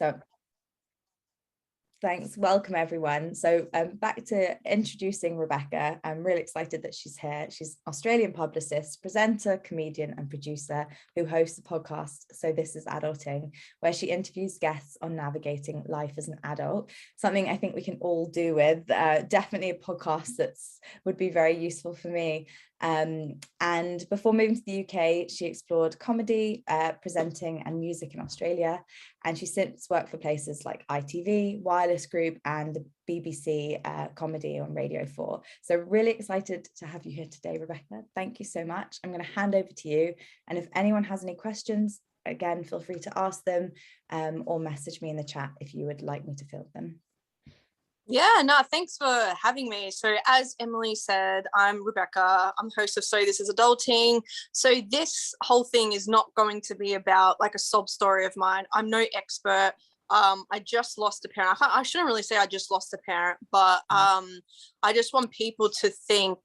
So thanks. Welcome, everyone. So back to introducing Rebecca. I'm really excited that she's here. She's Australian publicist, presenter, comedian, and producer who hosts a podcast, So This Is Adulting, where she interviews guests on navigating life as an adult, something I think we can all do with. Definitely a podcast that's would be very useful for me. And before moving to the UK, she explored comedy, presenting and music in Australia. And she's since worked for places like ITV, Wireless Group and the BBC comedy on Radio 4. So really excited to have you here today, Rebecca. Thank you so much. I'm going to hand over to you. And if anyone has any questions, again, feel free to ask them or message me in the chat if you would like me to field them. Yeah, no, thanks for having me. So as Emily said, I'm Rebecca. I'm the host of So This Is Adulting. So this whole thing is not going to be about like a sob story of mine. I'm no expert. I just lost a parent. I shouldn't really say I just lost a parent, but I just want people to think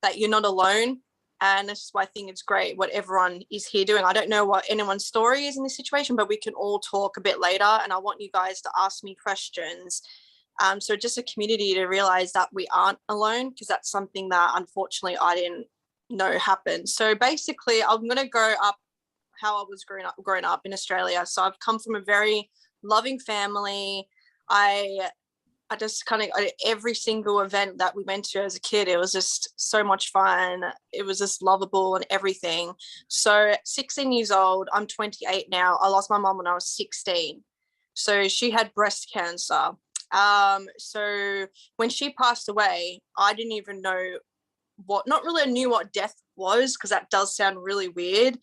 that you're not alone. And this is why I think it's great what everyone is here doing. I don't know what anyone's story is in this situation, but we can all talk a bit later. And I want you guys to ask me questions. So just a community to realize that we aren't alone, because that's something that unfortunately I didn't know happened. So basically I'm going to go up how I was growing up in Australia. So I've come from a very loving family. I just kind of, every single event that we went to as a kid, it was just so much fun. It was just lovable and everything. So 16 years old, I'm 28 now. I lost my mom when I was 16. So she had breast cancer. So when she passed away, I didn't even know not really knew what death was, because that does sound really weird.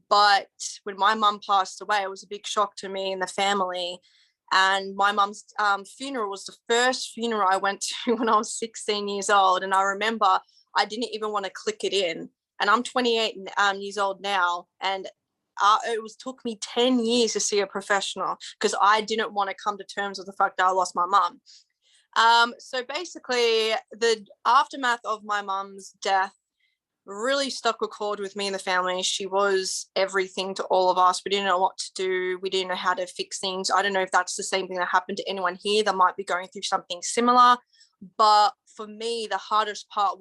But when my mum passed away, it was a big shock to me and the family. And my mum's funeral was the first funeral I went to when I was 16 years old. And I remember I didn't even want to click it in. And I'm 28 years old now. And it took me 10 years to see a professional, because I didn't want to come to terms with the fact that I lost my mum. So basically the aftermath of my mum's death really stuck a chord with me and the family. She was everything to all of us. We didn't know what to do. We didn't know how to fix things. I don't know if that's the same thing that happened to anyone here that might be going through something similar. But for me, the hardest part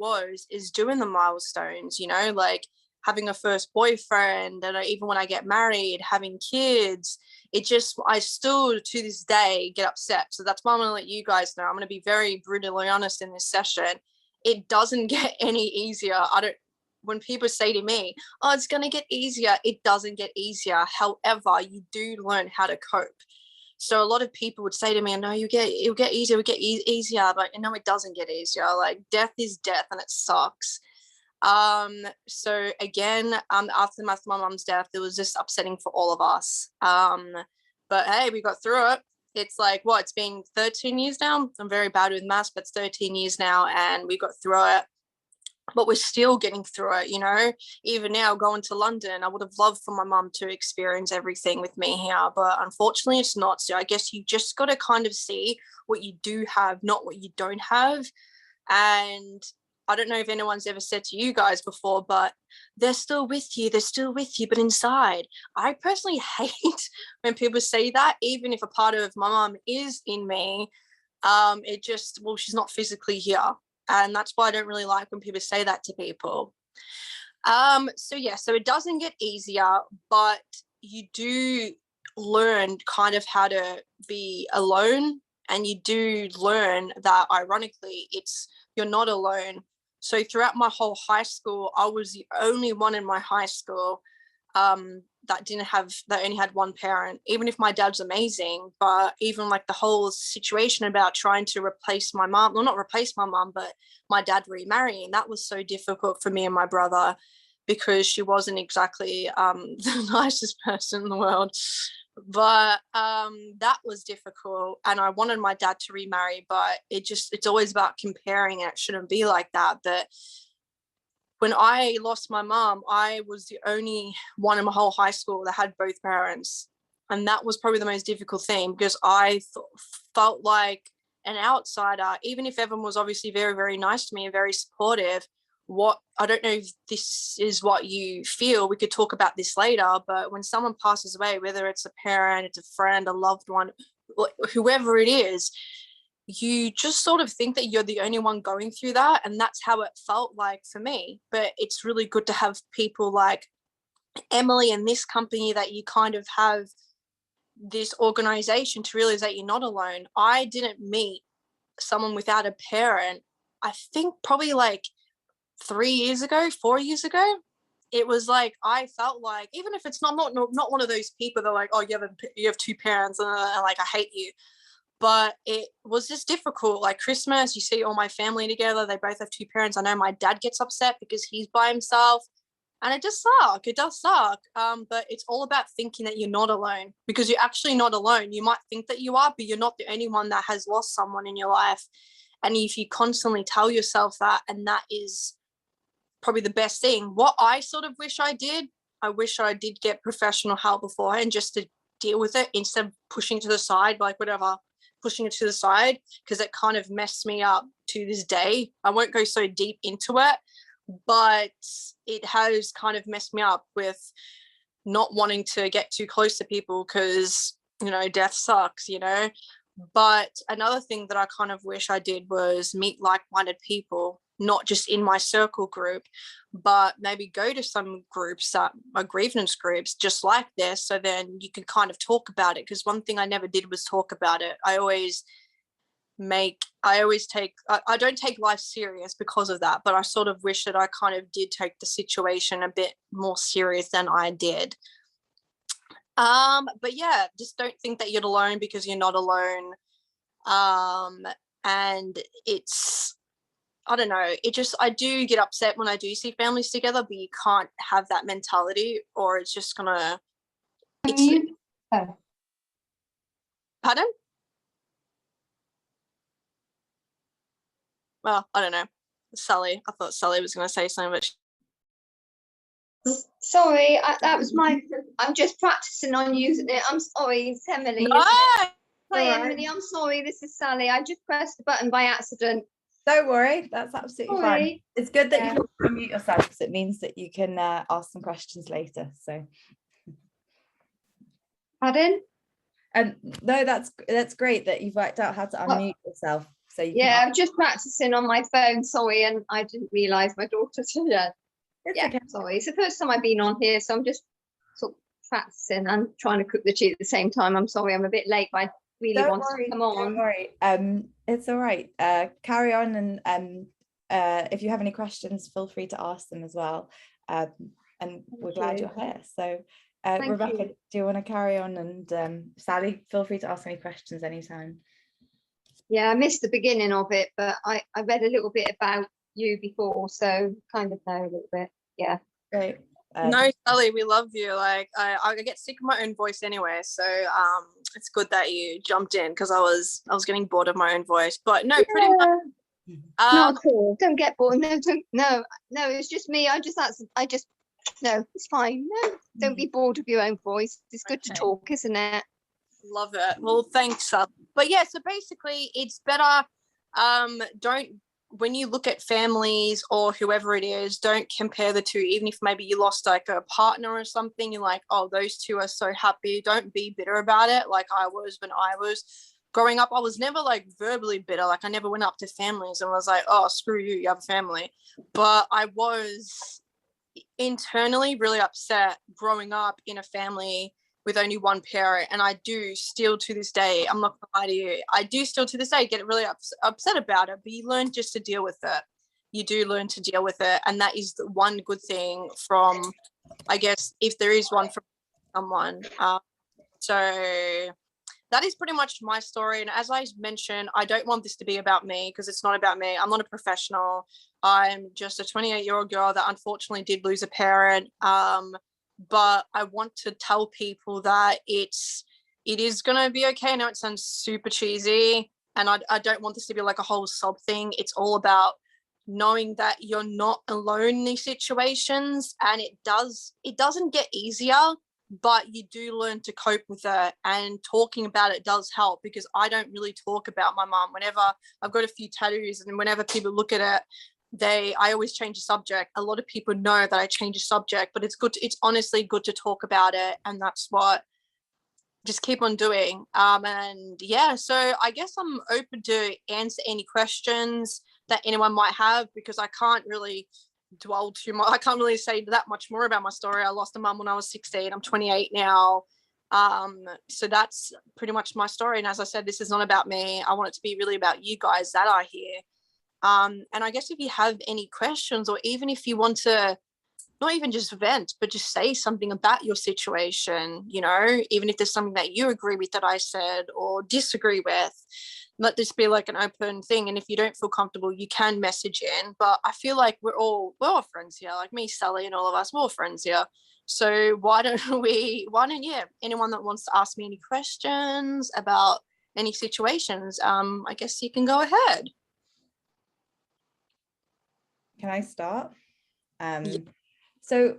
is doing the milestones, like having a first boyfriend, and even when I get married, having kids. I still to this day get upset. So that's why I'm going to let you guys know. I'm going to be very brutally honest in this session. It doesn't get any easier. When people say to me, oh, it's going to get easier, it doesn't get easier. However, you do learn how to cope. So a lot of people would say to me, no, it'll get easier, easier. But no, it doesn't get easier. Like, death is death and it sucks. So again, the aftermath of my mum's death, it was just upsetting for all of us. But hey, we got through it. It's like, it's been 13 years now. I'm very bad with maths, but it's 13 years now, and we got through it. But we're still getting through it, even now going to London. I would have loved for my mum to experience everything with me here, but unfortunately it's not. So I guess you just got to kind of see what you do have, not what you don't have. And I don't know if anyone's ever said to you guys before, but they're still with you, but inside. I personally hate when people say that, even if a part of my mum is in me, she's not physically here. And that's why I don't really like when people say that to people. So it doesn't get easier, but you do learn kind of how to be alone. And you do learn that, ironically, you're not alone. So throughout my whole high school, I was the only one in my high school that only had one parent, even if my dad's amazing. But even like the whole situation about trying to replace my mom, well, not replace my mom, but my dad remarrying, that was so difficult for me and my brother, because she wasn't exactly the nicest person in the world. But that was difficult, and I wanted my dad to remarry, but it's always about comparing, and it shouldn't be like that. But when I lost my mom, I was the only one in my whole high school that had both parents, and that was probably the most difficult thing, because I felt like an outsider. Even if everyone was obviously very, very nice to me and very supportive, I don't know if this is what you feel, we could talk about this later, but when someone passes away, whether it's a parent, it's a friend, a loved one, whoever it is, you just sort of think that you're the only one going through that. And that's how it felt like for me. But it's really good to have people like Emily and this company, that you kind of have this organization to realize that you're not alone. I didn't meet someone without a parent, I think probably like 4 years ago. It was like, I felt like, even if it's not one of those people that are like, oh, you have two parents and like I hate you, but it was just difficult. Like Christmas, you see all my family together, they both have two parents. I know my dad gets upset because he's by himself, and it does suck. But it's all about thinking that you're not alone, because you're actually not alone. You might think that you are, but you're not the only one that has lost someone in your life. And if you constantly tell yourself that, and that is probably the best thing. What I sort of wish I did get professional help beforehand, just to deal with it instead of pushing it to the side, like whatever, pushing it to the side, because it kind of messed me up to this day. I won't go so deep into it, but it has kind of messed me up with not wanting to get too close to people, because, you know, death sucks, you know. But another thing that I kind of wish I did was meet like-minded people, not just in my circle group, but maybe go to some groups that are grievance groups just like this, so then you can kind of talk about it. Because one thing I never did was talk about it. I don't take life serious because of that, but I sort of wish that I kind of did take the situation a bit more serious than I did. But yeah, just don't think that you're alone, because you're not alone. And it's, I don't know, I do get upset when I do see families together, but you can't have that mentality, or it's just gonna, Pardon? Well, I don't know. Sally, I thought Sally was gonna say something, but sorry, that was I'm just practicing on using it. I'm sorry, it's Emily. No! Hi, Emily, I'm sorry, this is Sally. I just pressed the button by accident. Don't worry, that's absolutely fine. It's good that you can unmute yourself, because it means that you can ask some questions later. So, pardon? No, that's great that you've worked out how to unmute yourself. So I'm just practicing on my phone. Sorry, and I didn't realise my daughter. Okay. Sorry, it's the first time I've been on here, so I'm just sort of practicing and trying to cook the tea at the same time. I'm sorry, I'm a bit late, but I really want to come on. Don't worry. It's all right. Carry on, and if you have any questions, feel free to ask them as well. And we're glad you're here. So, Rebecca, do you want to carry on? And Sally, feel free to ask any questions anytime. Yeah, I missed the beginning of it, but I read a little bit about you before, so kind of know a little bit. Yeah. Great. No, Sally, we love you. Like I get sick of my own voice anyway, so it's good that you jumped in, because I was getting bored of my own voice. But no, pretty much. Not at all. Don't get bored. No, it's just me. No, it's fine. No, don't be bored of your own voice. It's good to talk, isn't it? Love it. Well, thanks. But yeah, so basically it's better, when you look at families or whoever it is, don't compare the two. Even if maybe you lost like a partner or something, you're like, oh, those two are so happy. Don't be bitter about it. Like I was when I was growing up. I was never like verbally bitter. Like I never went up to families and was like, oh, screw you, you have a family. But I was internally really upset growing up in a family with only one parent, and I do still to this day, I'm not gonna lie to you, I do still to this day get really upset about it, but you learn just to deal with it. You do learn to deal with it, and that is the one good thing from, I guess, if there is one from someone. So that is pretty much my story, and as I mentioned, I don't want this to be about me, because it's not about me. I'm not a professional. I'm just a 28-year-old girl that unfortunately did lose a parent. But I want to tell people that it is going to be okay. I know it sounds super cheesy, and I don't want this to be like a whole sob thing. It's all about knowing that you're not alone in these situations, and it doesn't get easier, but you do learn to cope with it, and talking about it does help, because I don't really talk about my mom. Whenever I've got a few tattoos, and whenever people look at it, I always change the subject. A lot of people know that I change the subject, but it's honestly good to talk about it, and that's what just keep on doing. And yeah, so I guess I'm open to answer any questions that anyone might have, because I can't really dwell too much. I can't really say that much more about my story. I lost a mum when I was 16. I'm 28 now. So that's pretty much my story. And as I said, this is not about me. I want it to be really about you guys that are here. And I guess if you have any questions, or even if you want to not even just vent, but just say something about your situation, you know, even if there's something that you agree with that I said or disagree with, let this be like an open thing. And if you don't feel comfortable, you can message in. But I feel like we're all friends here, like me, Sally, and all of us, we're all friends here. So why don't anyone that wants to ask me any questions about any situations, I guess you can go ahead. Can I start? Yeah. So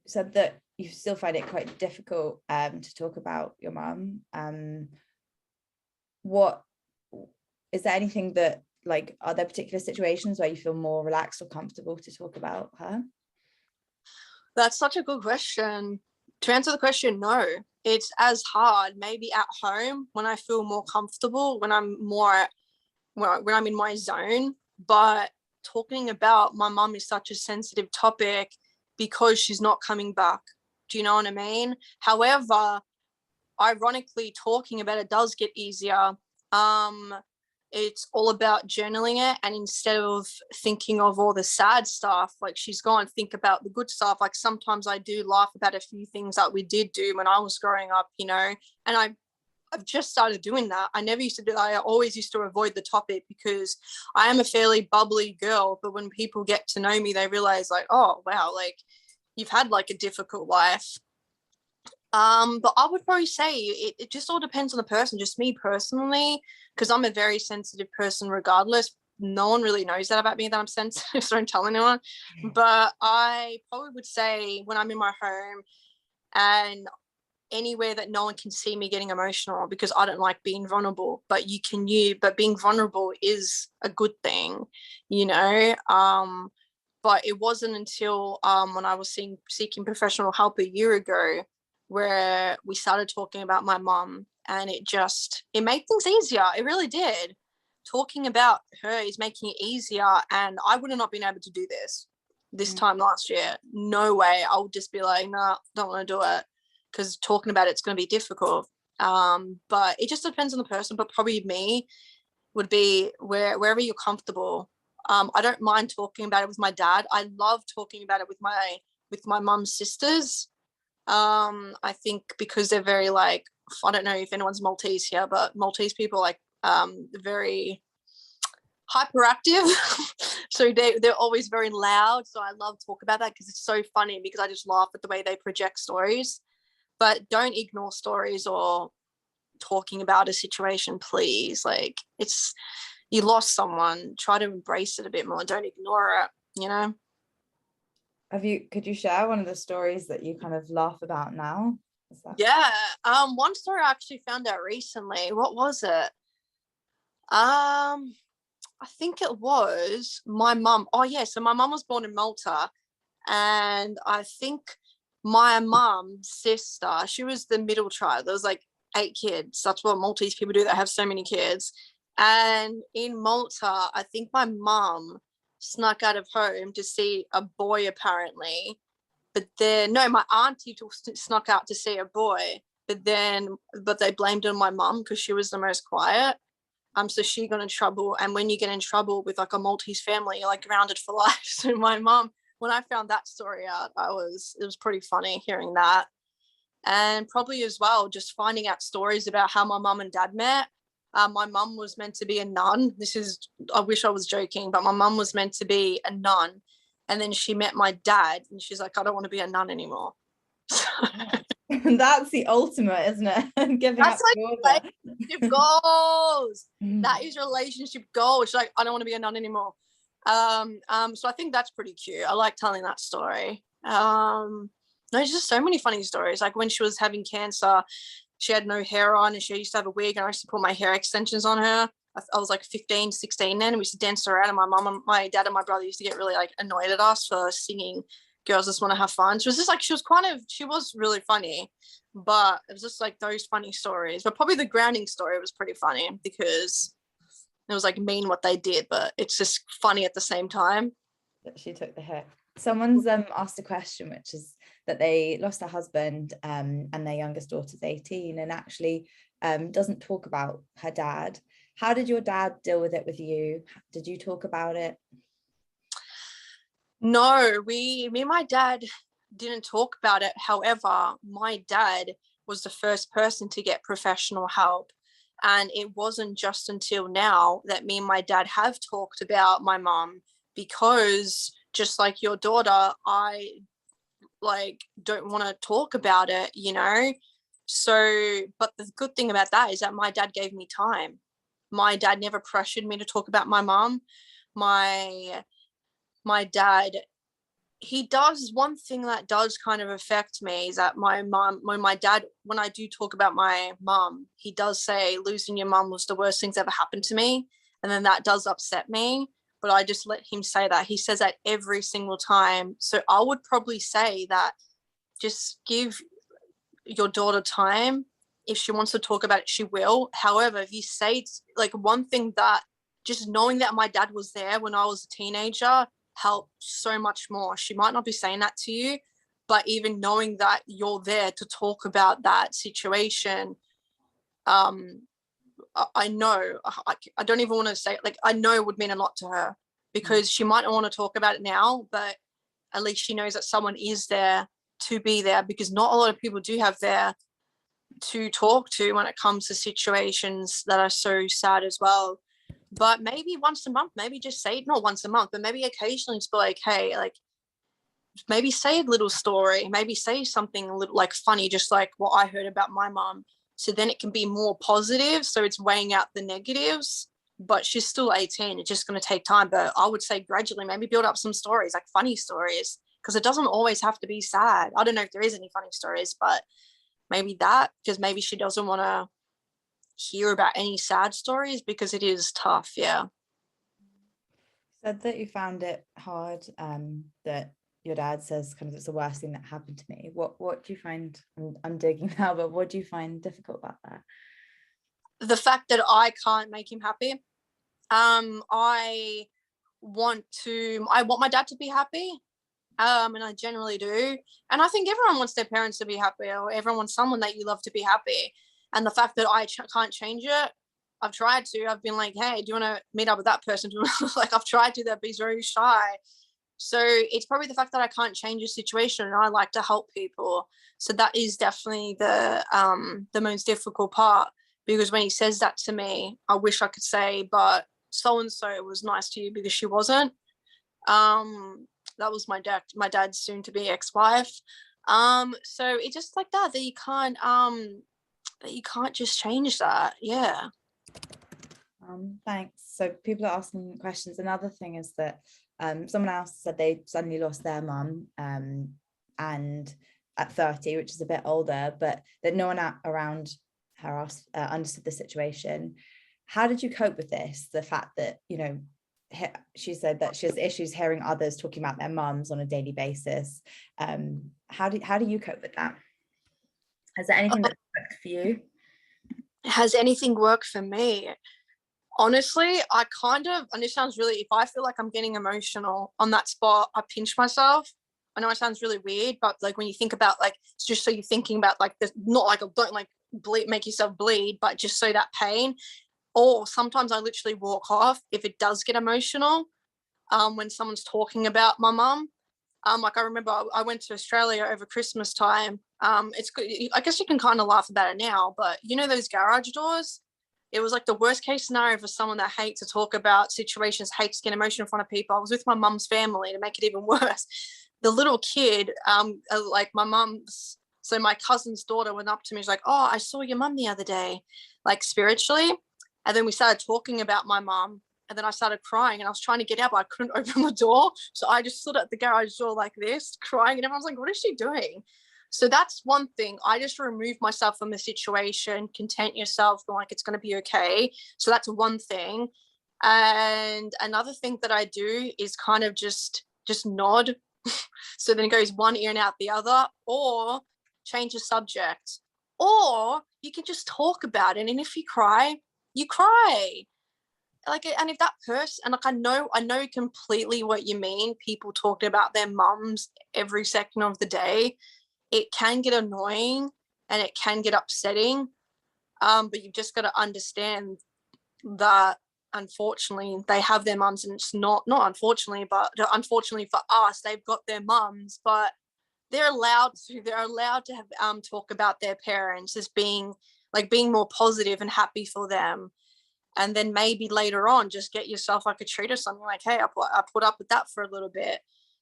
said that you still find it quite difficult to talk about your mum. What is there anything that, like, are there particular situations where you feel more relaxed or comfortable to talk about her? That's such a good question. To answer the question, no. It's as hard maybe at home when I feel more comfortable, when I'm in my zone. But talking about my mum is such a sensitive topic because she's not coming back. Do you know what I mean? However, ironically, talking about it does get easier. It's all about journaling it, and instead of thinking of all the sad stuff, like she's gone, think about the good stuff. Like sometimes I do laugh about a few things that we did do when I was growing up, you know, and I've just started doing that. I never used to do that. I always used to avoid the topic because I am a fairly bubbly girl, but when people get to know me, they realize like, oh wow, like you've had like a difficult life. But I would probably say it just all depends on the person. Just me personally, because I'm a very sensitive person regardless. No one really knows that about me, that I'm sensitive, so don't tell anyone. But I probably would say when I'm in my home and anywhere that no one can see me getting emotional, because I don't like being vulnerable, but being vulnerable is a good thing, you know. But it wasn't until when I was seeking professional help a year ago where we started talking about my mum, and it made things easier. It really did. Talking about her is making it easier, and I would have not been able to do this time last year. No way. I would just be like, nah, don't want to do it, because talking about it's going to be difficult. But it just depends on the person. But probably me would be wherever you're comfortable. I don't mind talking about it with my dad. I love talking about it with my mum's sisters. I think because they're very like, I don't know if anyone's Maltese here, but Maltese people like very hyperactive. So they're always very loud. So I love talk about that because it's so funny, because I just laugh at the way they project stories. But don't ignore stories or talking about a situation, please. Like, you lost someone, try to embrace it a bit more. Don't ignore it, you know. Could you share one of the stories that you kind of laugh about now? Yeah. One story I actually found out recently. What was it? I think it was my mum. Oh yeah, so my mum was born in Malta, and I think my mum's sister, she was the middle child. There was like 8 kids. That's what Maltese people do, that have so many kids. And in Malta, I think my mum snuck out of home to see a boy apparently. But then, no, my auntie snuck out to see a boy. But they blamed it on my mum because she was the most quiet. So she got in trouble. And when you get in trouble with like a Maltese family, you're like grounded for life. So my mum, when I found that story out, it was pretty funny hearing that. And probably as well, just finding out stories about how my mum and dad met. My mum was meant to be a nun. I wish I was joking, but my mum was meant to be a nun. And then she met my dad and she's like, I don't want to be a nun anymore. That's the ultimate, isn't it? Giving That's up like relationship goals. That is relationship goals. She's like, I don't want to be a nun anymore. So I think that's pretty cute. I like telling that story. There's just so many funny stories. Like when she was having cancer, she had no hair on and she used to have a wig, and I used to put my hair extensions on her. I was like 15, 16 then, and we used to dance around, and my mum and my dad and my brother used to get really like annoyed at us for singing Girls Just Want to Have Fun. She was just like, she was really funny, but it was just like those funny stories. But probably the grounding story was pretty funny because it was like mean what they did, but it's just funny at the same time. That she took the hit. Someone's asked a question, which is that they lost their husband and their youngest daughter's 18 and actually doesn't talk about her dad. How did your dad deal with it with you? Did you talk about it? No, me and my dad didn't talk about it. However, my dad was the first person to get professional help. And it wasn't just until now that me and my dad have talked about my mum, because just like your daughter, I like don't want to talk about it, you know? So, but the good thing about that is that my dad gave me time. My dad never pressured me to talk about my mum. My dad, he does one thing that does kind of affect me is that my dad, when I do talk about my mum, he does say losing your mum was the worst things ever happened to me. And then that does upset me, but I just let him say that. He says that every single time. So I would probably say that just give your daughter time. If she wants to talk about it, she will. However, if you say like one thing, that just knowing that my dad was there when I was a teenager helped so much more. She might not be saying that to you, but even knowing that you're there to talk about that situation, I know, I don't even want to say, like, I know it would mean a lot to her, because she might not want to talk about it now, but at least she knows that someone is there to be there, because not a lot of people do have there to talk to when it comes to situations that are so sad as well. But maybe once a month, maybe just say, not once a month, but maybe occasionally just be like, hey, like, maybe say a little story, maybe say something a little like funny, just like what I heard about my mom. So then it can be more positive. So it's weighing out the negatives, but she's still 18. It's just going to take time. But I would say gradually, maybe build up some stories, like funny stories, because it doesn't always have to be sad. I don't know if there is any funny stories, but maybe that, because maybe she doesn't want to hear about any sad stories, because it is tough. Yeah. Said that you found it hard, that your dad says kind of it's the worst thing that happened to me. What do you find, I'm digging now, but what do you find difficult about that? The fact that I can't make him happy. I want my dad to be happy. And I generally do. And I think everyone wants their parents to be happy, or everyone wants someone that you love to be happy. And the fact that I can't change it, I've tried to. I've been like, hey, do you want to meet up with that person? Like, I've tried to, that, but he's very shy. So it's probably the fact that I can't change a situation, and I like to help people. So that is definitely the most difficult part, because when he says that to me, I wish I could say, but so-and-so was nice to you, because she wasn't. That was my dad's soon-to-be ex-wife. So it's just like that you can't just change that. Yeah. Thanks. So people are asking questions. Another thing is that someone else said they suddenly lost their mum and at 30, which is a bit older, but that no one around her understood the situation. How did you cope with this? The fact that, you know, she said that she has issues hearing others talking about their mums on a daily basis. How do you cope with that? Has there anything that worked for you? Has anything worked for me? Honestly, I kind of, and this sounds really, if I feel like I'm getting emotional on that spot, I pinch myself. I know it sounds really weird, but like when you think about, like, it's just so you're thinking about, like, this, not like, don't like bleed, make yourself bleed, but just so that pain. Or sometimes I literally walk off if it does get emotional, when someone's talking about my mum. Like, I remember I went to Australia over Christmas time. It's good. I guess you can kind of laugh about it now, but you know those garage doors? It was like the worst case scenario for someone that hates to talk about situations, hates to get emotional in front of people. I was with my mum's family to make it even worse. The little kid, like my mum's, so my cousin's daughter went up to me. She's like, oh, I saw your mum the other day, like spiritually. And then we started talking about my mum. And then I started crying, and I was trying to get out, but I couldn't open the door. So I just stood at the garage door like this, crying. And everyone's like, what is she doing? So that's one thing. I just remove myself from the situation, content yourself, like it's going to be okay. So that's one thing. And another thing that I do is kind of just nod. So then it goes one ear and out the other, or change the subject, or you can just talk about it. And if you cry, you cry. Like, and if that person, and like, I know completely what you mean, people talking about their mums every second of the day, it can get annoying and it can get upsetting, but you've just got to understand that unfortunately they have their mums, and it's not unfortunately, but unfortunately for us, they've got their mums, but they're allowed to have talk about their parents as being more positive and happy for them. And then maybe later on, just get yourself like a treat or something, like, hey, I put up with that for a little bit.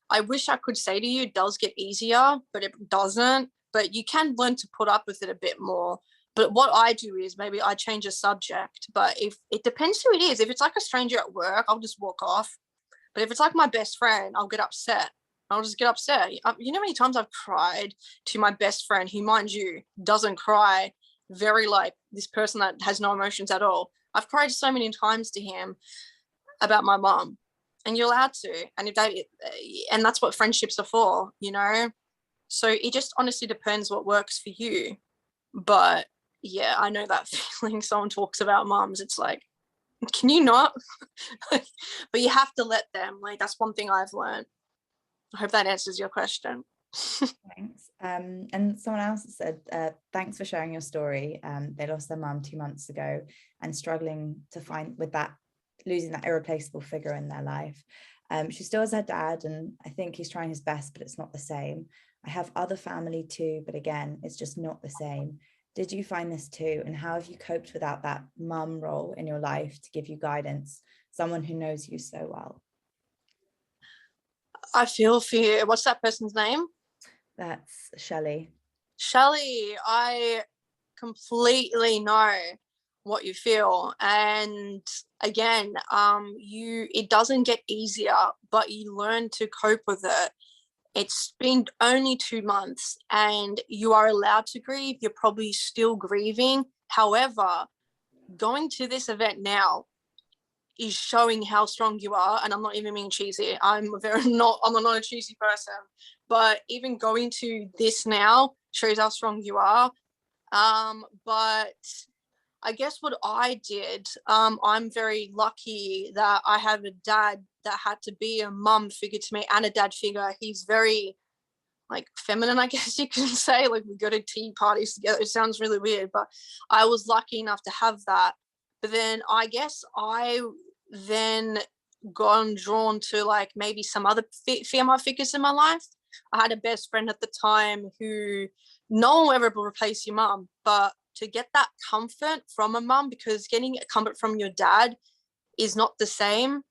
I wish I could say to you, it does get easier, but it doesn't. But you can learn to put up with it a bit more. But what I do is maybe I change a subject. But if it depends who it is. If it's like a stranger at work, I'll just walk off. But if it's like my best friend, I'll get upset. I'll just get upset. You know how many times I've cried to my best friend, who, mind you, doesn't cry, very like this person that has no emotions at all. I've cried so many times to him about my mom, and you're allowed to. And and that's what friendships are for, you know? So it just honestly depends what works for you. But yeah, I know that feeling. Someone talks about moms, it's like, can you not? But you have to let them. Like, that's one thing I've learned. I hope that answers your question. Thanks. And someone else said, thanks for sharing your story. They lost their mum 2 months ago and struggling to find with that, losing that irreplaceable figure in their life. She still has her dad, and I think he's trying his best, but it's not the same. I have other family too, but again, it's just not the same. Did you find this too? And how have you coped without that mum role in your life to give you guidance, someone who knows you so well? I feel for you. What's that person's name? That's Shelley. Shelley, I completely know what you feel. And again, it doesn't get easier, but you learn to cope with it. It's been only 2 months and you are allowed to grieve. You're probably still grieving. However, going to this event now is showing how strong you are. And I'm not even being cheesy. I'm not a cheesy person, but even going to this now shows how strong you are. But I guess what I did, I'm very lucky that I have a dad that had to be a mum figure to me and a dad figure. He's very like feminine, I guess you can say. Like, we go to tea parties together. It sounds really weird, but I was lucky enough to have that. But then I guess I then gone drawn to like maybe some other female figures in my life. I had a best friend at the time who, no one will ever replace your mum, but to get that comfort from a mum, because getting comfort from your dad is not the same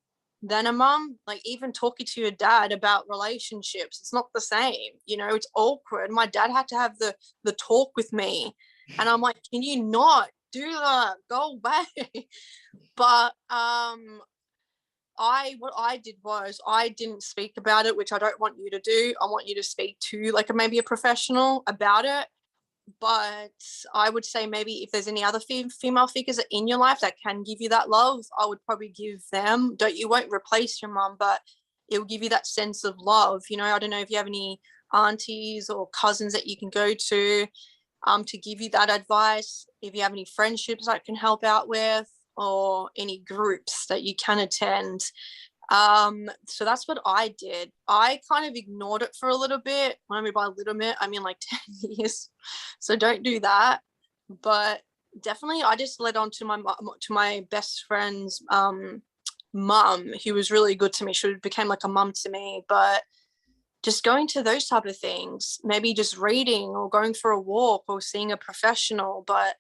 than a mum. Like, even talking to your dad about relationships, it's not the same, you know. It's awkward. My dad had to have the talk with me, and I'm like, can you not do that? Go away. But what I did was I didn't speak about it, which I don't want you to do. I want you to speak to like maybe a professional about it. But I would say maybe if there's any other female figures in your life that can give you that love, I would probably give them. You won't replace your mum, but it will give you that sense of love. You know, I don't know if you have any aunties or cousins that you can go to give you that advice. If you have any friendships that can help out with, or any groups that you can attend. So that's what I did. I kind of ignored it for a little bit. When I mean by a little bit, I mean like 10 years. So don't do that. But definitely I just led on to my best friend's mum, who was really good to me. She became like a mum to me. But just going to those type of things, maybe just reading or going for a walk or seeing a professional, but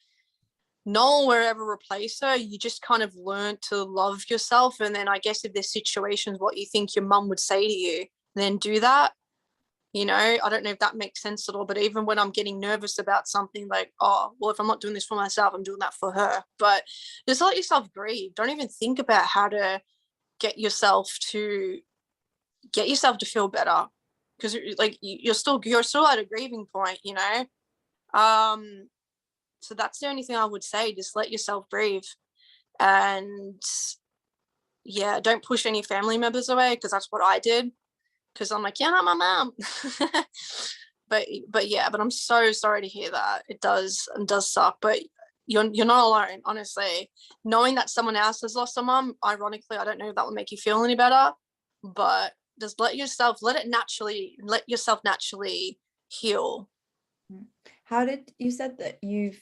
no one will ever replace her. You just kind of learn to love yourself. And then I guess if there's situations what you think your mum would say to you, then do that. You know, I don't know if that makes sense at all, but even when I'm getting nervous about something, like, oh, well, if I'm not doing this for myself, I'm doing that for her. But just let yourself grieve. Don't even think about how to get yourself to feel better. because like you're still at a grieving point, you know. So that's the only thing I would say. Just let yourself grieve, and yeah, don't push any family members away, because that's what I did. Because I'm like, yeah, not my mom. but yeah, but I'm so sorry to hear that. It does suck, but you're not alone, honestly. Knowing that someone else has lost a mom, ironically, I don't know if that will make you feel any better, but just let yourself naturally heal. How did you said that you've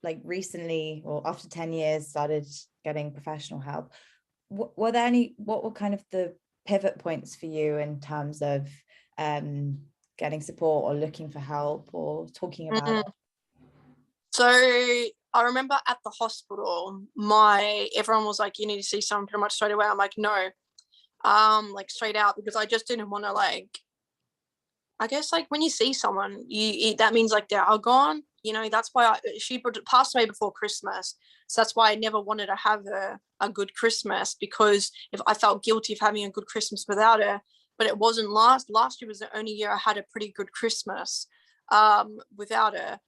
like recently, or after 10 years, started getting professional help? What were kind of the pivot points for you in terms of getting support or looking for help or talking about it? So I remember at the hospital, everyone was like, you need to see someone pretty much straight away. I'm like, no, like straight out, because I just didn't want to, like, I guess like when you see someone, that means like they are gone. You know, that's why she passed away before Christmas. So that's why I never wanted to have a good Christmas, because if I felt guilty of having a good Christmas without her. But it wasn't last year was the only year I had a pretty good Christmas without her.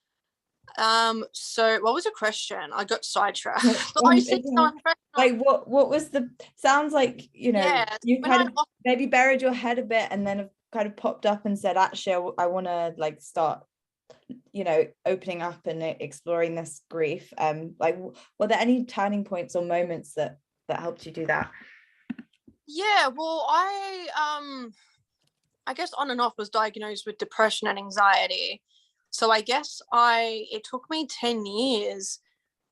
So what was the question? I got sidetracked. Like what was the, sounds like, you know, yeah, you kind of maybe buried your head a bit and then have kind of popped up and said, actually I want to like start, you know, opening up and exploring this grief. Like, were there any turning points or moments that helped you do that? Yeah, well, I guess on and off was diagnosed with depression and anxiety. So I guess it took me 10 years,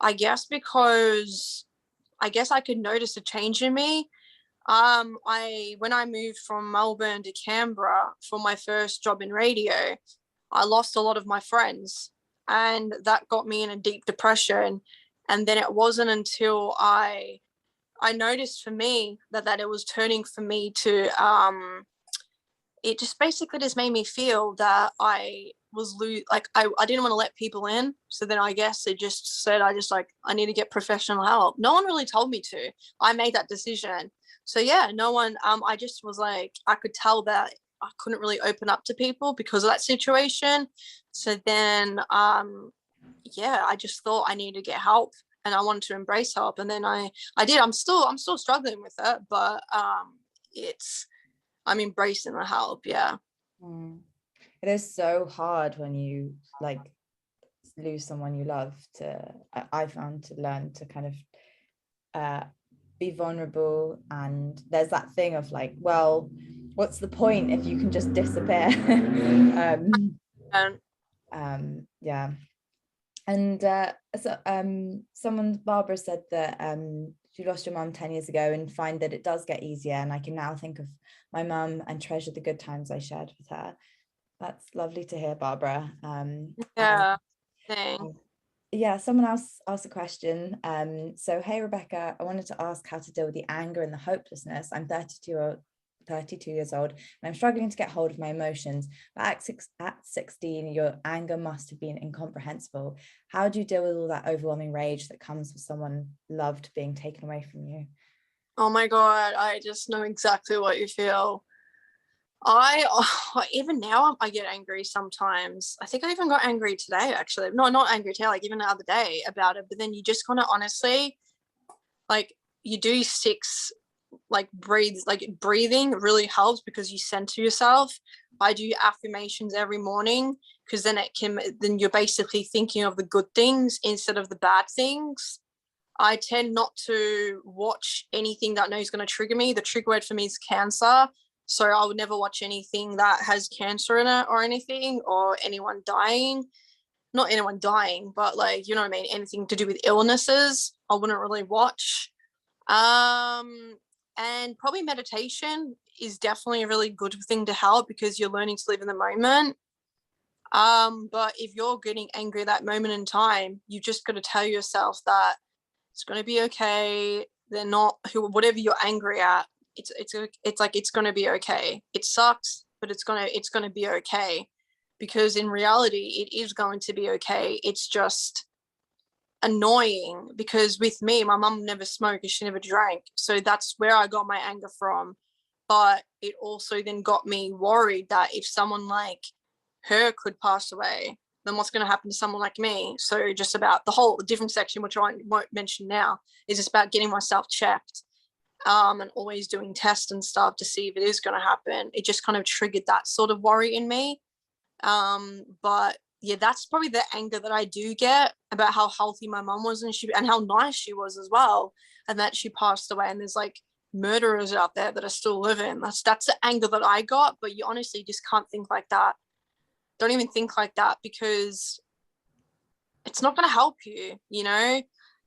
I guess, because I guess I could notice a change in me. When I moved from Melbourne to Canberra for my first job in radio, I lost a lot of my friends, and that got me in a deep depression. And then it wasn't until I noticed for me that it was turning for me to it just basically just made me feel that I was I didn't want to let people in. So then I guess it just said I need to get professional help. No one really told me to. I made that decision. So yeah, no one, I just was like, I could tell that I couldn't really open up to people because of that situation. So then yeah, I just thought I needed to get help, and I wanted to embrace help. And then I did. I'm still struggling with it, but I'm embracing the help. Yeah. It is so hard when you like lose someone you love I found to learn to kind of be vulnerable. And there's that thing of like, well, what's the point if you can just disappear? Yeah. And Barbara said that you lost your mum 10 years ago and find that it does get easier, and I can now think of my mum and treasure the good times I shared with her. That's lovely to hear, Barbara. Yeah. Yeah, someone else asked a question. So, hey, Rebecca, I wanted to ask how to deal with the anger and the hopelessness. I'm 32 years old, and I'm struggling to get hold of my emotions. But at 16, your anger must have been incomprehensible. How do you deal with all that overwhelming rage that comes with someone loved being taken away from you? Oh my God, I just know exactly what you feel. Even now I get angry sometimes. I think I even got angry today, actually. No, not angry today, like even the other day about it. But then you just kind of honestly, like, you do 6 like breathing really helps, because you center yourself. I do affirmations every morning, because then you're basically thinking of the good things instead of the bad things. I tend not to watch anything that I know is going to trigger me. The trigger word for me is cancer. So I would never watch anything that has cancer in it or anything, or anyone dying. Not anyone dying, but like, you know what I mean? Anything to do with illnesses, I wouldn't really watch. And probably meditation is definitely a really good thing to help, because you're learning to live in the moment. But if you're getting angry at that moment in time, you just got to tell yourself that it's going to be okay. They're not whatever you're angry at. It's like, it's going to be okay. It sucks, but it's going to be okay, because in reality, it is going to be okay. It's just annoying, because with me, my mum never smoked, she never drank. So that's where I got my anger from. but it also then got me worried that if someone like her could pass away, then what's going to happen to someone like me? So just about the different section, which I won't mention now, is just about getting myself checked, and always doing tests and stuff to see if it is going to happen. It just kind of triggered that sort of worry in me. But yeah, that's probably the anger that I do get about how healthy my mum was, and how nice she was as well, and that she passed away, and there's like murderers out there that are still living. That's the anger that I got. But you honestly just can't think like that. Don't even think like that, because it's not going to help you, you know.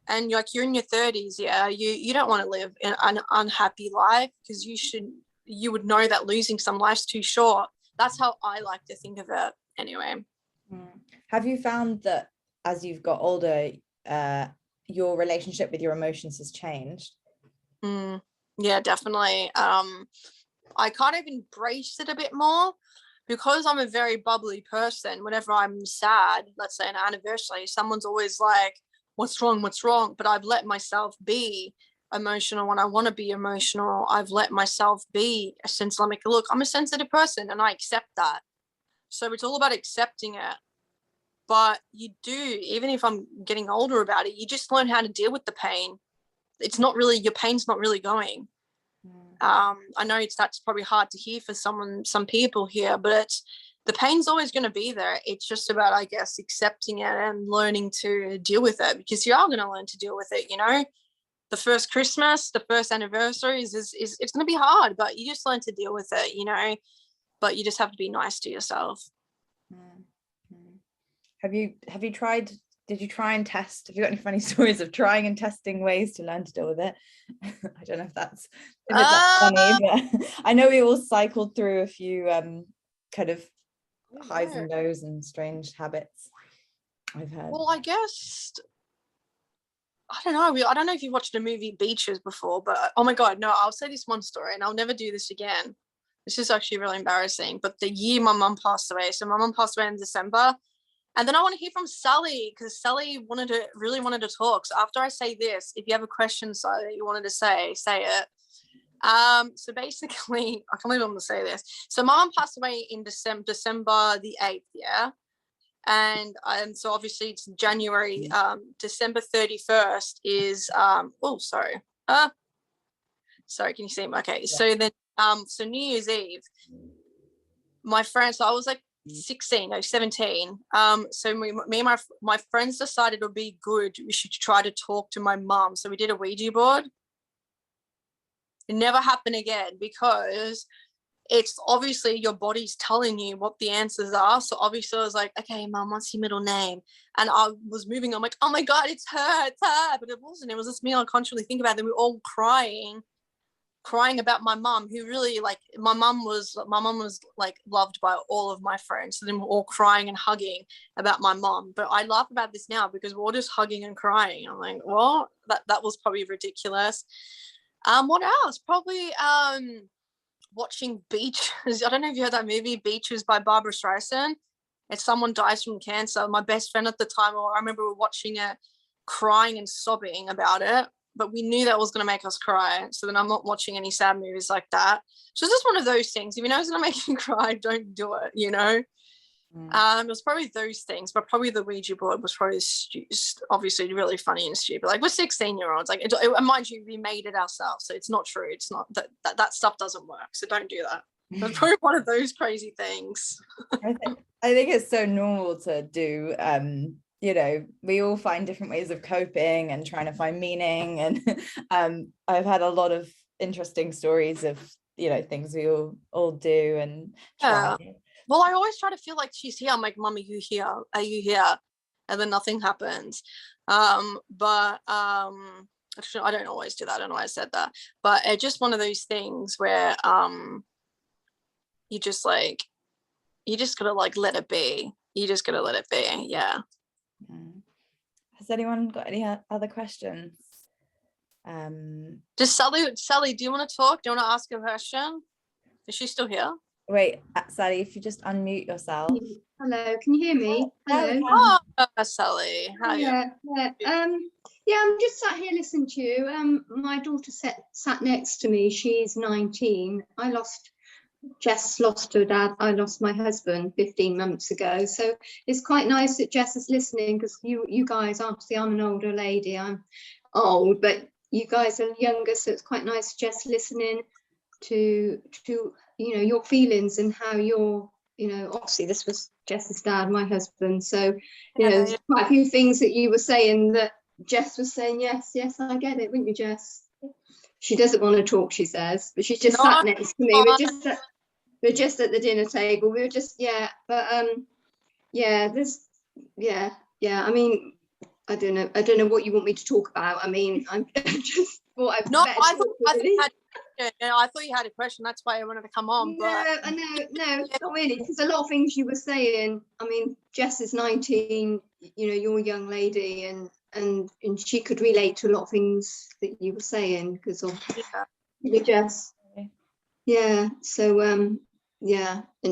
And you're in your 30s, yeah, you don't want to live in an unhappy life, because you would know that losing some life's too short. That's how I like to think of it anyway. Have you found that as you've got older, your relationship with your emotions has changed? Yeah, definitely. I kind of embrace it a bit more, because I'm a very bubbly person. Whenever I'm sad, let's say an anniversary, someone's always like, what's wrong? But I've let myself be emotional when I want to be emotional. I've let myself be since I'm like, look, I'm a sensitive person and I accept that. So it's all about accepting it. But you do, even if I'm getting older about it, you just learn how to deal with the pain. It's not really, your pain's not really going. I know that's probably hard to hear for some people here, but the pain's always going to be there. It's just about, I guess, accepting it and learning to deal with it, because you are going to learn to deal with it, you know. The first Christmas, the first anniversary is it's going to be hard, but you just learn to deal with it, you know. But you just have to be nice to yourself. Have you tried, did you try and test, have you got any funny stories of trying and testing ways to learn to deal with it? I don't know if it's that funny, but I know we all cycled through a few kind of highs and lows and strange habits, I've heard. Well, I guess, I don't know. I don't know if you've watched the movie Beaches before, but oh my God, no, I'll say this one story and I'll never do this again. This is actually really embarrassing, but the year my mum passed away, so my mum passed away in December, and then I want to hear from Sally, because Sally really wanted to talk. So after I say this, if you have a question, Sally, that you wanted to say it. So basically, I can't believe I'm going to say this. So my mum passed away in December the 8th, yeah? And so obviously it's January, December 31st is, sorry, can you see me? Okay, yeah. So then, so New Year's Eve, my friends, so I was like 17. So me and my friends decided it would be good, we should try to talk to my mum. So we did a Ouija board. It never happened again, because it's obviously your body's telling you what the answers are. So obviously I was like, okay, mum, what's your middle name? And I was moving, I'm like, oh my God, it's her. But it wasn't. It was just me. I can't really think about it. Then we were all crying about my mum, who really, like, my mum was like loved by all of my friends. So then we're all crying and hugging about my mum. But I laugh about this now because we're all just hugging and crying. I'm like, what? That was probably ridiculous. What else? Probably watching Beaches. I don't know if you heard that movie, Beaches by Barbara Streisand. It's someone dies from cancer. My best friend at the time, I remember we were watching it, crying and sobbing about it, but we knew that was going to make us cry. So then I'm not watching any sad movies like that. So it's just one of those things. If you know it's going to make you cry, don't do it, you know? It was probably those things, but probably the Ouija board was probably obviously really funny and stupid. Like, we're 16-year-olds. Like, mind you, we made it ourselves, so it's not true. It's not that stuff doesn't work. So don't do that. That's probably one of those crazy things. I think it's so normal to do. You know, we all find different ways of coping and trying to find meaning. And I've had a lot of interesting stories of, you know, things we all do and try. Yeah. Well, I always try to feel like she's here. I'm like, Mum, are you here? Are you here? And then nothing happens. But actually, I don't always do that. I don't know why I said that. But it's just one of those things where you just gotta like let it be. You just gotta let it be. Yeah. Has anyone got any other questions? Just Sally, do you want to talk? Do you want to ask a question? Is she still here? Wait, Sally, if you just unmute yourself. Hello, can you hear me? Hello. Oh, Sally. Hi. Yeah. Yeah, I'm just sat here listening to you. My daughter sat next to me. She's 19. Jess lost her dad. I lost my husband 15 months ago. So it's quite nice that Jess is listening, because you guys, obviously I'm an older lady. I'm old, but you guys are younger, so it's quite nice Jess listening to your feelings and how you're, obviously this was Jess's dad, my husband. So there's quite a few things that you were saying that Jess was saying, yes, I get it, wouldn't you, Jess? She doesn't want to talk, she says, but she's just sat next to me. We're just at the dinner table. We were just, I mean, I don't know what you want me to talk about. I mean, I'm just thought I'd I thought you had a question. That's why I wanted to come on. No, not really, because a lot of things you were saying, I mean, Jess is 19, you're a young lady, and she could relate to a lot of things that you were saying because of Jess. Yeah, so and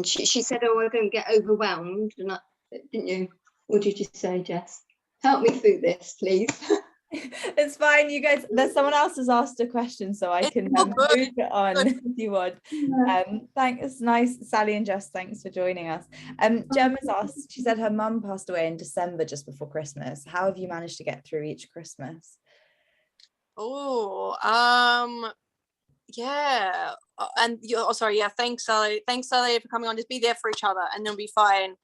she said, oh, I don't get overwhelmed, and didn't you? What did you say, Jess? Help me through this, please. It's fine, you guys. There's someone else has asked a question, so I can move it on if you want. Thanks, nice, Sally and Jess. Thanks for joining us. Gemma's asked. She said her mum passed away in December, just before Christmas. How have you managed to get through each Christmas? Yeah, and thanks, Sally. Thanks, Sally, for coming on. Just be there for each other, and they'll be fine.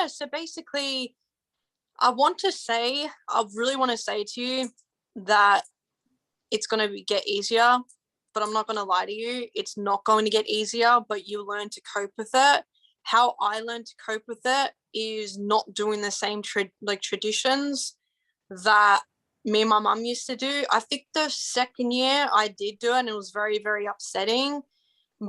So basically, I really want to say to you that it's going to get easier, but I'm not going to lie to you. It's not going to get easier, but you learn to cope with it. How I learned to cope with it is not doing the same traditions that me and my mum used to do. I think the second year I did do it, and it was very, very upsetting.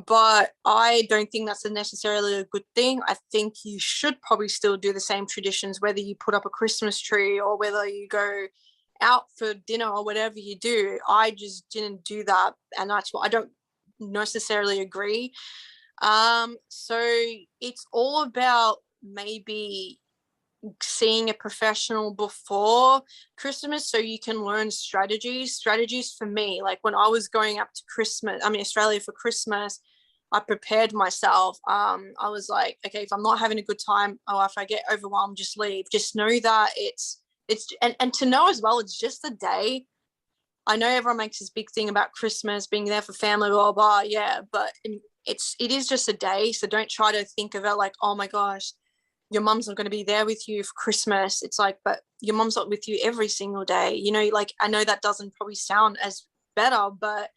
But I don't think that's necessarily a good thing. I think you should probably still do the same traditions, whether you put up a Christmas tree or whether you go out for dinner or whatever you do. I just didn't do that, and that's what I don't necessarily agree. So it's all about maybe seeing a professional before Christmas so you can learn strategies for me. Like when I was going up to Australia for Christmas, I prepared myself. I was like, okay, if I'm not having a good time or if I get overwhelmed, just leave. Just know that it's and to know as well, it's just a day. I know everyone makes this big thing about Christmas being there for family, blah blah, yeah, but it is just a day. So don't try to think of it like, oh my gosh, your mum's not going to be there with you for Christmas. It's like, but your mum's not with you every single day. Like, I know that doesn't probably sound as better, but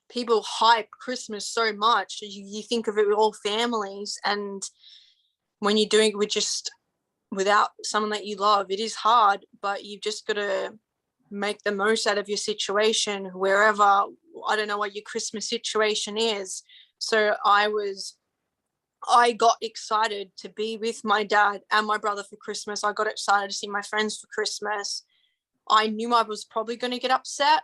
people hype Christmas so much. You think of it with all families, and when you're doing it without someone that you love, it is hard, but you've just got to make the most out of your situation wherever. I don't know what your Christmas situation is. So I got excited to be with my dad and my brother for Christmas. I got excited to see my friends for Christmas. I knew I was probably going to get upset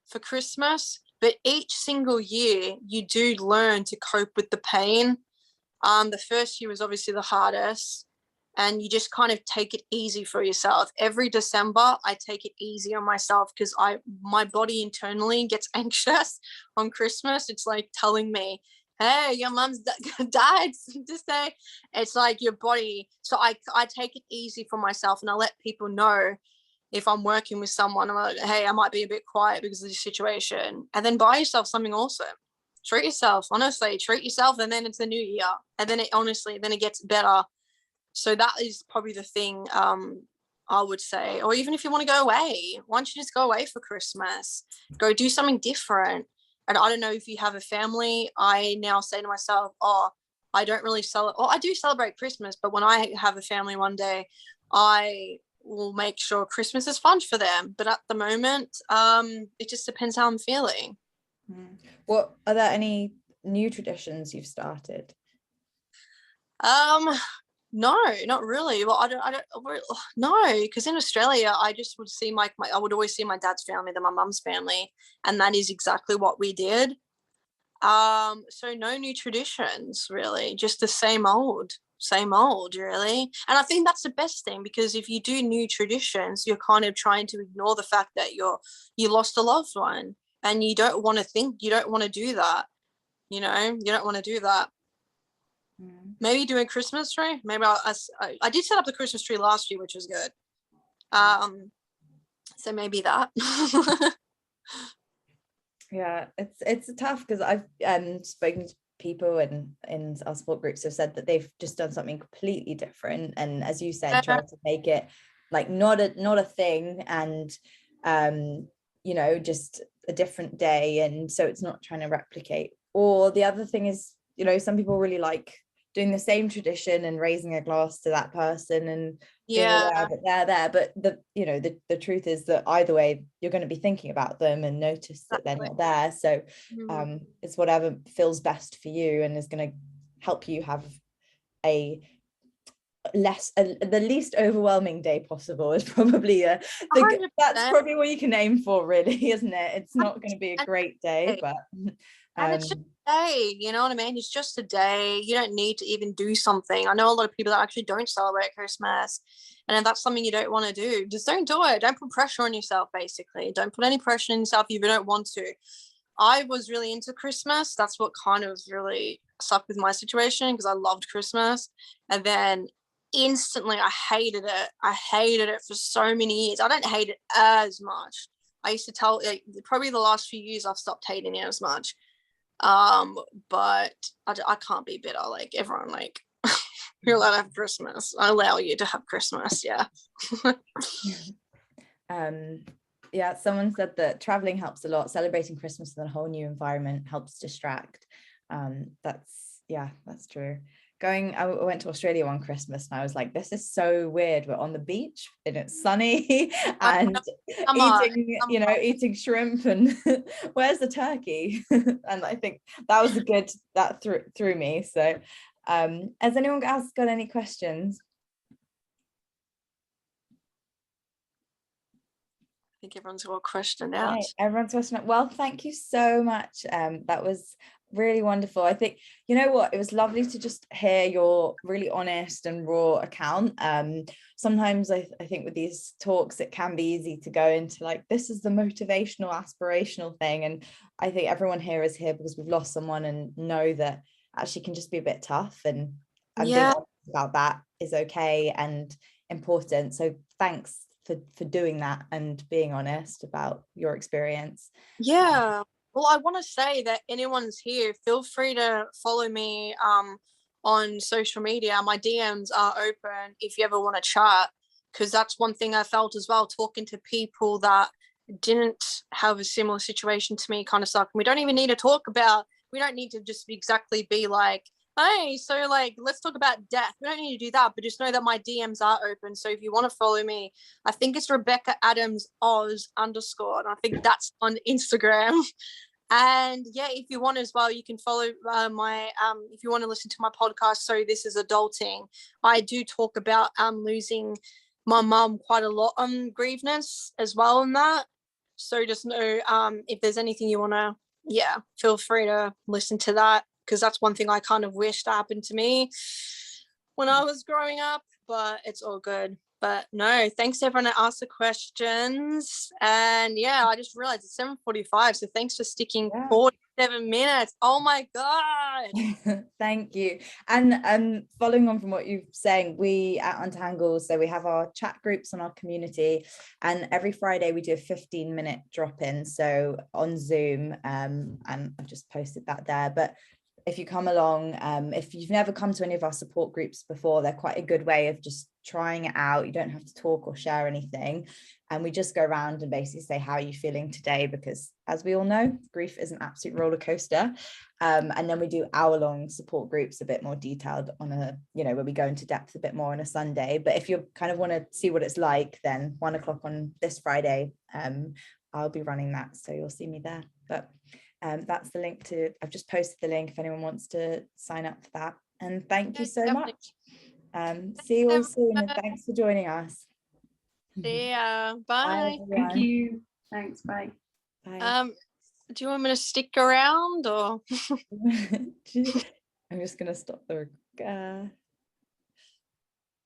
for Christmas, but each single year you do learn to cope with the pain. The first year was obviously the hardest, and you just kind of take it easy for yourself. Every December, I take it easy on myself because my body internally gets anxious on Christmas. It's like telling me, hey, your mum's died today. It's like your body. So I take it easy for myself, and I let people know if I'm working with someone. I'm like, hey, I might be a bit quiet because of this situation. And then buy yourself something awesome. Treat yourself, honestly, treat yourself. And then it's the new year. And then it gets better. So that is probably the thing I would say. Or even if you want to go away, why don't you just go away for Christmas? Go do something different. And I don't know if you have a family. I now say to myself, I don't really I do celebrate Christmas, but when I have a family one day, I will make sure Christmas is fun for them. But at the moment, it just depends how I'm feeling. What are there any new traditions you've started? No, not really. Well, I don't no, because in Australia, I just would see I would always see my dad's family, then my mum's family, and that is exactly what we did. So no new traditions really, just the same old. same old, really. And I think that's the best thing, because if you do new traditions, you're kind of trying to ignore the fact that you lost a loved one, and you don't want to do that. You don't want to do that. Maybe doing Christmas tree. Maybe I did set up the Christmas tree last year, which was good. So maybe that. Yeah, it's tough, because I've spoken to people and in our support groups have said that they've just done something completely different, and as you said, try to make it like not a thing, and just a different day, and so it's not trying to replicate. Or the other thing is, some people really like doing the same tradition and raising a glass to that person and being aware that they're there, but the truth is that either way you're going to be thinking about them and notice that they're not there. So it's whatever feels best for you and is going to help you have the least overwhelming day possible, is probably that's probably what you can aim for, really, isn't it? It's not going to be a great day, but and it's just a day, you know what I mean? It's just a day. You don't need to even do something. I know a lot of people that actually don't celebrate Christmas, and if that's something you don't want to do, just don't do it. Don't put pressure on yourself, basically. Don't put any pressure on yourself if you don't want to. I was really into Christmas. That's what kind of really sucked with my situation, because I loved Christmas, and then instantly I hated it for so many years. I don't hate it as much. I used to tell, probably the last few years I've stopped hating it as much. But I can't be bitter. Like, everyone, like, you're allowed to have Christmas. I allow you to have Christmas. Yeah. Yeah, someone said that traveling helps a lot. Celebrating Christmas in a whole new environment helps distract. That's true. I went to Australia one Christmas and I was like, this is so weird. We're on the beach and it's sunny and eating shrimp and where's the turkey? And I think that was that threw me. So has anyone else got any questions? I think everyone's got a question out. Right, everyone's question out. Well, thank you so much. That was really wonderful. I think, you know what, it was lovely to just hear your really honest and raw account. Sometimes I think with these talks it can be easy to go into like, this is the motivational, aspirational thing, and I think everyone here is here because we've lost someone and know that actually can just be a bit tough, and being honest about that is okay and important. So thanks for doing that and being honest about your experience. Well, I want to say that anyone's here, feel free to follow me on social media. My DMs are open if you ever want to chat, because that's one thing I felt as well, talking to people that didn't have a similar situation to me kind of sucked. We don't even need to talk about, we don't need to just exactly be like, hey, so like, let's talk about death. We don't need to do that, but just know that my DMs are open. So if you want to follow me, I think it's Rebecca Adams Oz _ and I think that's on Instagram. And yeah, if you want as well, you can follow my if you want to listen to my podcast, So This Is Adulting. I do talk about losing my mum quite a lot on grieveness as well in that. So just know if there's anything you want to, feel free to listen to that, because that's one thing I kind of wished happened to me when I was growing up, but it's all good. But no, thanks to everyone that asked the questions. And I just realized it's 7:45. So thanks for sticking 47 minutes. Oh my God. Thank you. And following on from what you're saying, we at Untangled, so we have our chat groups on our community, and every Friday we do a 15-minute drop-in, so on Zoom, and I've just posted that there. But if you come along, if you've never come to any of our support groups before, they're quite a good way of just trying it out. You don't have to talk or share anything, and we just go around and basically say, how are you feeling today? Because as we all know, grief is an absolute roller coaster. And then we do hour-long support groups, a bit more detailed on where we go into depth a bit more on a Sunday. But if you kind of want to see what it's like, then 1 o'clock on this Friday, I'll be running that, so you'll see me there. But that's the link I've just posted the link if anyone wants to sign up for that. And thank you so much. See you all soon, and thanks for joining us. See ya. Bye. Thank you. Thanks. Bye. Bye. Do you want me to stick around or? I'm just gonna stop the